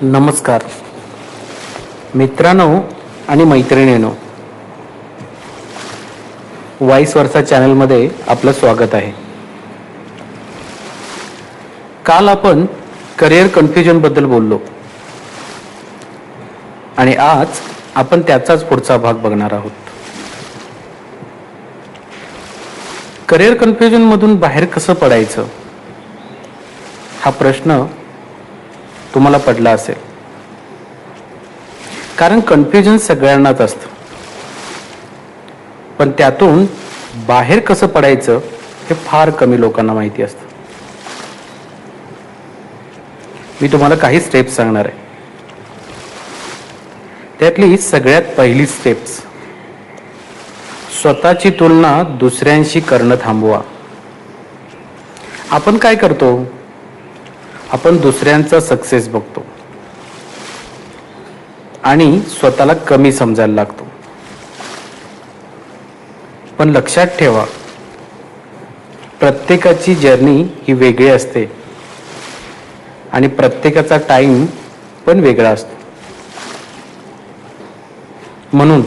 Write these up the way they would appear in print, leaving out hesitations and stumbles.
नमस्कार मित्रांनो आणि मैत्रिणींनो, वाईस वर्सा चॅनलमध्ये आपलं स्वागत आहे. काल आपण करिअर कन्फ्युजन बद्दल बोललो आणि आज आपण त्याचाच पुढचा भाग बघणार आहोत. करिअर कन्फ्युजन मधून बाहेर कसं पडायचं हा प्रश्न तुम्हाला पडला असेल, कारण कन्फ्युजन सगळ्यांनाच असतं, पण त्यातून बाहेर कसं पडायचं हे फार कमी लोकांना माहिती असतं. मी तुम्हाला काही स्टेप्स सांगणार आहे. त्यातली सगळ्यात पहिली स्टेप्स, स्वतःची तुलना दुसऱ्यांशी करणं थांबवा. आपण काय करतो? आपण दुसऱ्यांचा सक्सेस बघतो आणि स्वतःला कमी समजायला लागतो. पण लक्षात ठेवा, प्रत्येकाची जर्नी ही वेगळी असते आणि प्रत्येकाचा टाइम पण वेगळा असतो. म्हणून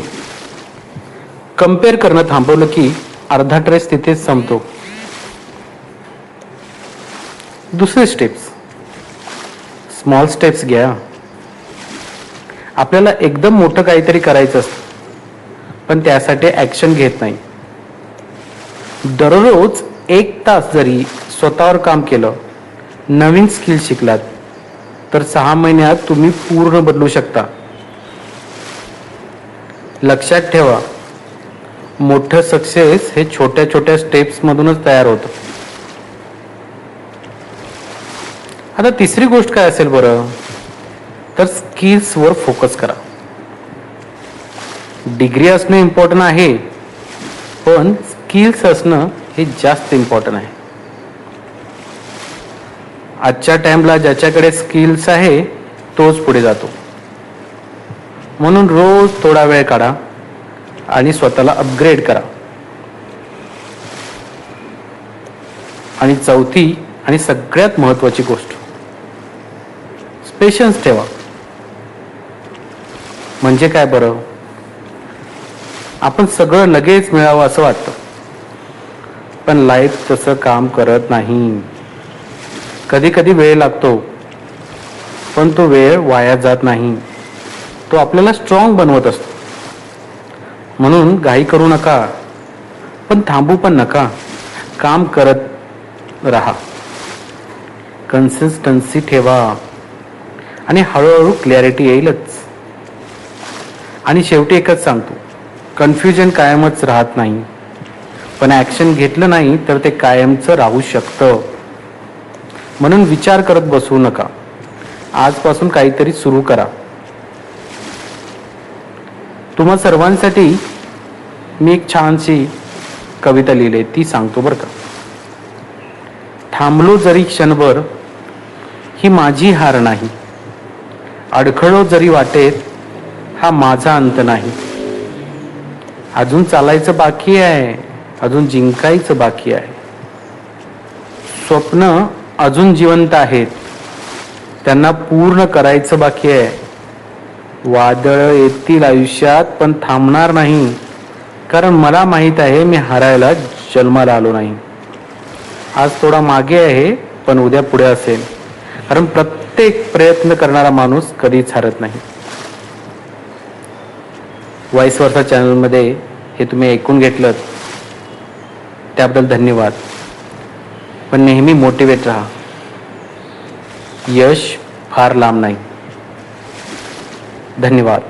कंपेअर करणं थांबवलं की अर्धा ट्रेस तिथेच संपतो. दुसरे स्टेप्स, स्मॉल स्टेप्स घ्या. आपल्याला एकदम मोठं काहीतरी करायचं असतं, पण त्यासाठी ॲक्शन घेत नाही. दररोज 1 तास जरी स्वतःवर काम केलं, नवीन स्किल शिकलात, तर 6 महिन्यात तुम्ही पूर्ण बदलू शकता. लक्षात ठेवा, मोठं सक्सेस हे छोट्या छोट्या स्टेप्स मधूनच तयार होतं. आता तिसरी गोष्ट काय असेल बरं, तर स्किल्सवर फोकस करा. डिग्री असणं इम्पॉर्टंट आहे, पण स्किल्स असणं हे जास्त इम्पॉर्टंट आहे. आजच्या टाइमला ज्याच्याकडे स्किल्स आहे तोच पुढे जातो. म्हणून रोज थोडा वेळ काढा आणि स्वतःला अपग्रेड करा. आणि चौथी आणि सगळ्यात महत्त्वाची गोष्ट, पेशन्स ठेवा. म्हणजे काय बरं, आपण सगळं लगेच मिळावं असं वाटतं, पण लाईफ तसं काम करत नाही. कधी कधी वेळ लागतो, पण तो वेळ वाया जात नाही. तो आपल्याला स्ट्रॉंग बनवत असतो. म्हणून घाई करू नका, पण थांबू पण नका. काम करत राहा, कन्सिस्टन्सी ठेवा आणि हळूहळू क्लॅरिटी येईलच. आणि शेवटी एकच सांगतो, कन्फ्युजन कायमच राहत नाही, पण ॲक्शन घेतलं नाही तर ते कायमचं राहू शकतं. म्हणून विचार करत बसू नका, आजपासून काहीतरी सुरू करा. तुम्हा सर्वांसाठी मी एक छानशी कविता लिहिली, ती सांगतो बरं का. थांबलो जरी क्षणभर ही माझी हार नाही, अडखळो जरी वाटेत हा माझा अंत नाही. अजून चालायचं बाकी आहे, अजून जिंकायचं बाकी आहे. स्वप्न अजून जिवंत आहेत, त्यांना पूर्ण करायचं बाकी आहे. वादळ येतील आयुष्यात, पण थांबणार नाही, कारण मला माहित आहे मी हारायला जन्माला आलो नाही. आज थोडा मागे आहे, पण उद्या पुढे असेल, कारण प्रत्येक प्रयत्न करणारा माणूस कधीच हरत नाही. वाईस वर्सा चॅनलमध्ये हे तुम्ही ऐकून घेतलं त्याबद्दल धन्यवाद. पण नेहमी मोटिवेट राहा. यश फार लांब नाही. धन्यवाद.